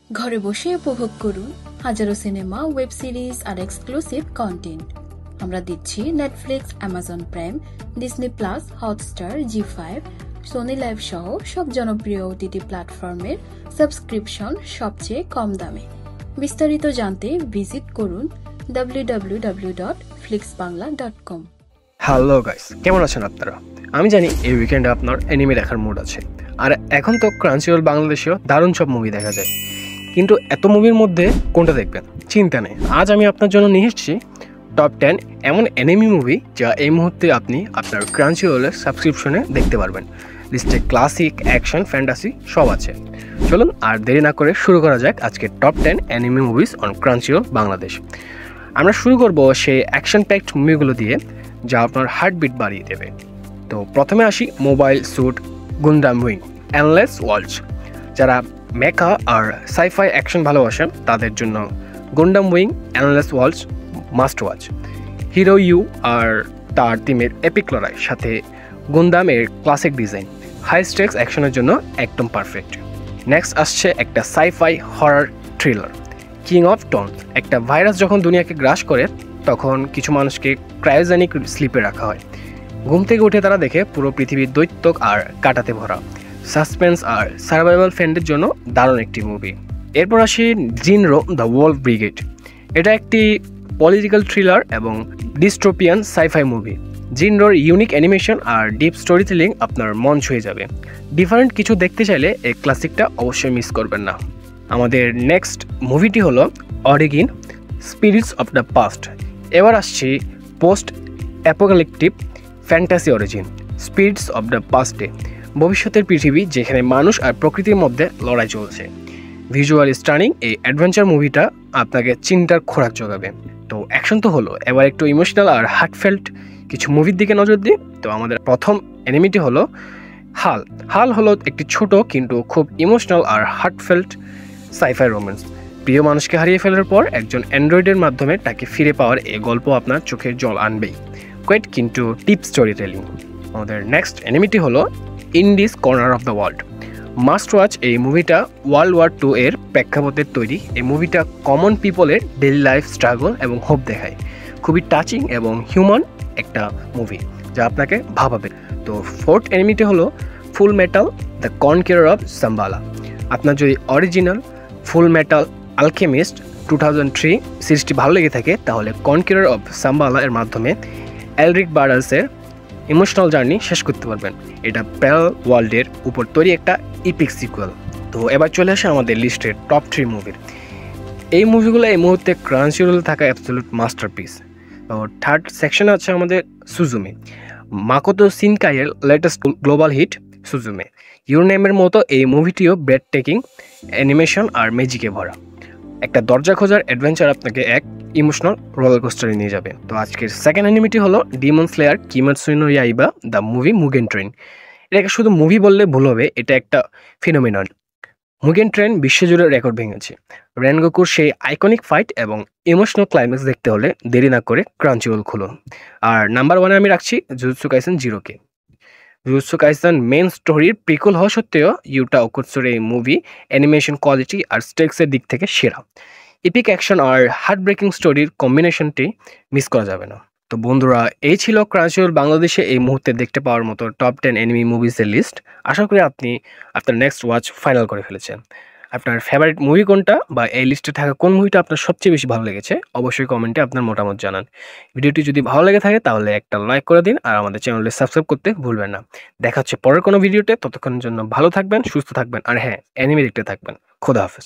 ঘরে বসে উপভোগ করুন হাজারো সিনেমা, ওয়েব সিরিজ আর এক্সক্লুসিভ কন্টেন্ট। আমরা দিচ্ছি Netflix, Amazon Prime, Disney Plus, Hotstar, জি5, সোনি লাইভ সহ সব জনপ্রিয় ওটিটি প্ল্যাটফর্মের সাবস্ক্রিপশন সবচেয়ে কম দামে। বিস্তারিত জানতে ভিজিট করুন www.flixbangla.com। হ্যালো গাইস, কেমন আছেন আপনারা? আমি জানি এই উইকেন্ডে আপনার অ্যানিমে দেখার মুড আছে, আর এখন তো ক্রাঞ্চিরোল বাংলাদেশেও দারুণ সব মুভি দেখা যায়। কিন্তু এত মুভির মধ্যে কোনটা দেখবেন? চিন্তা নেই, আজ আমি আপনার জন্য নিয়ে এসেছি টপ 10 এমন অ্যানিমে মুভি যা এই মুহূর্তে আপনি আপনার ক্রাঞ্চিরোলের সাবস্ক্রিপশনে দেখতে পারবেন। লিস্টে ক্লাসিক, অ্যাকশন, ফ্যান্টাসি সব আছে। চলুন আর দেরি না করে শুরু করা যাক আজকে top 10 anime movies on Crunchyroll Bangladesh. আমরা শুরু করব সেই অ্যাকশন প্যাকড মুভিগুলো দিয়ে যা আপনার হার্টবিট বাড়িয়ে দেবে। তো প্রথমে আসি Mobile Suit Gundam Wing Endless World. যারা মেকা আর সাইফাই অ্যাকশন ভালোবাসেন তাদের জন্য Gundam Wing Endless World must watch. Heero Yuy আর তার টিমের এপিক লড়াই, সাথে গুন্ডামের ক্লাসিক ডিজাইন, হাই স্টেক্স অ্যাকশনের জন্য একদম পারফেক্ট। নেক্সট আসছে একটা sci-fi horror thriller King of Thorn. একটা ভাইরাস যখন দুনিয়াকে গ্রাস করে তখন কিছু মানুষকে ক্রায়োজেনিক স্লিপে রাখা হয়। ঘুম থেকে উঠে তারা দেখে পুরো পৃথিবীর দৈত্য আর কাটাতে ভরা। সাসপেন্স আর সার্ভাইভাল ফ্রেন্ডের জন্য দারুণ একটি মুভি। এরপর আসি জিনরো দ্য ওয়ালফ ব্রিগেড। এটা একটি পলিটিক্যাল থ্রিলার এবং ডিস্টোপিয়ান সাইফাই মুভি। জিনরোর ইউনিক অ্যানিমেশন আর ডিপ স্টোরি টেলিং আপনার মন ছুঁয়ে যাবে। ডিফারেন্ট কিছু দেখতে চাইলে এই ক্লাসিকটা অবশ্যই মিস করবেন না। আমাদের নেক্সট মুভিটি হলো Origin Spirits of the Past. এবার আসছি post apocalyptic fantasy Origin Spirits of the পাস্টে। ভবিষ্যতের পৃথিবী যেখানে মানুষ আর প্রকৃতির মধ্যে লড়াই চলছে। ভিজুয়াল স্টানিং এই অ্যাডভেঞ্চার মুভিটা আপনাকে চিন্তার খোরাক জোগাবে। তো অ্যাকশন তো হলো, এবার একটু ইমোশনাল আর হার্টফেল্ট কিছু মুভির দিকে নজর দিই। তো আমাদের প্রথম অ্যানিমেটি হলো হাল। হাল হলো একটি ছোট কিন্তু খুব ইমোশনাল আর হার্টফেল্ট সাইফাই রোম্যান্স। প্রিয় মানুষকে হারিয়ে ফেলার পর একজন অ্যান্ড্রয়েডের মাধ্যমে তাকে ফিরে পাওয়ার এই গল্প আপনার চোখের জল আনবেই। কোয়েট কিন্তু টিপ স্টোরি টেলিং। আমাদের নেক্সট অ্যানিমেটি হলো in this corner of the world must watch. এই মুভিটা ওয়ার্ল্ড ওয়ার 2 এর প্রেক্ষাপটের তৈরি। এই মুভিটা কমন পিপলের ডেইলি লাইফ স্ট্রাগল এবং হোপ দেখায়। খুবই টাচিং এবং হিউম্যান একটা মুভি যা আপনাকে ভাবাবে। তো ফোর্থ অ্যানিমেটি হলো Fullmetal the Conqueror of Shamballa. আপনার যদি অরিজিনাল ফুল মেটাল আলকেমিস্ট 2003 সিরিজটি ভালো লেগে থাকে তাহলে কনকিউরার অফ সাম্বালা এর মাধ্যমে এলরিক বার্ডাসের ইমোশনাল জার্নি শেষ করতে পারবেন। এটা প্যাল ওয়ার্ল্ডের উপর তৈরি একটা ইপিক সিকুয়েল। তো এবার চলে আসে আমাদের লিস্টের টপ 3 মুভির। এই মুভিগুলো এই মুহূর্তে ক্রাঞ্চিরোলে থাকা অ্যাবসলিউট মাস্টারপিস। তো থার্ড সেকশনে আছে আমাদের সুজুমি, মাকোতো শিনকাইয়ের latest global hit Suzume. Your নেমের মতো এই মুভিটিও ব্রেড টেকিং অ্যানিমেশন আর ম্যাজিকে ভরা। একটা দরজা খোঁজার অ্যাডভেঞ্চার আপনাকে এক ইমোশনাল রোলার কোস্টারে নিয়ে যাবে। তো আজকের সেকেন্ড অ্যানিমেটি হলো Demon Slayer Kimetsu no Yaiba the movie Mugen Train. এটাকে শুধু মুভি বললে ভুল হবে, এটা একটা ফিনোমিনন। মুগেন ট্রেন বিশ্বজুড়ে রেকর্ড ভেঙেছে। রেনগোকুর সেই আইকনিক ফাইট এবং ইমোশনাল ক্লাইম্যাক্স দেখতে হলে দেরি না করে ক্রাঞ্চিরোল খুলুন। আর নাম্বার 1-এ আমি রাখছি জুজুৎসু কাইসেন জিরোকে। জুজুৎসু কাইসেন মেন স্টোরির প্রিকুল হওয়া সত্ত্বেও ইউটা ওকুৎসুর এই মুভি অ্যানিমেশন কোয়ালিটি আর স্টেক্সের দিক থেকে সেরা। ইপিক অ্যাকশন আর হার্ট ব্রেকিং স্টোরির কম্বিনেশনটি মিস করা যাবে না। তো বন্ধুরা, এই ছিল ক্রাঞ্চিরোল বাংলাদেশে এই মুহূর্তে দেখতে পাওয়ার মতো টপ 10 অ্যানিমে মুভিজের লিস্ট। আশা করি আপনি আপনার নেক্সট ওয়াচ ফাইনাল করে ফেলেছেন। আপনার ফেভারিট মুভি কোনটা বা এই লিস্টে থাকা কোন মুভিটা আপনার সবচেয়ে বেশি ভালো লেগেছে অবশ্যই কমেন্টে আপনার মতামত জানান। ভিডিওটি যদি ভালো লেগে থাকে তাহলে একটা লাইক করে দিন আর আমাদের চ্যানেলে সাবস্ক্রাইব করতে ভুলবেন না। দেখা হচ্ছে পরের কোনো ভিডিওতে। ততক্ষণের জন্য ভালো থাকবেন, সুস্থ থাকবেন আর হ্যাঁ, অ্যানিমে দেখতে থাকবেন। খোদা হাফেজ।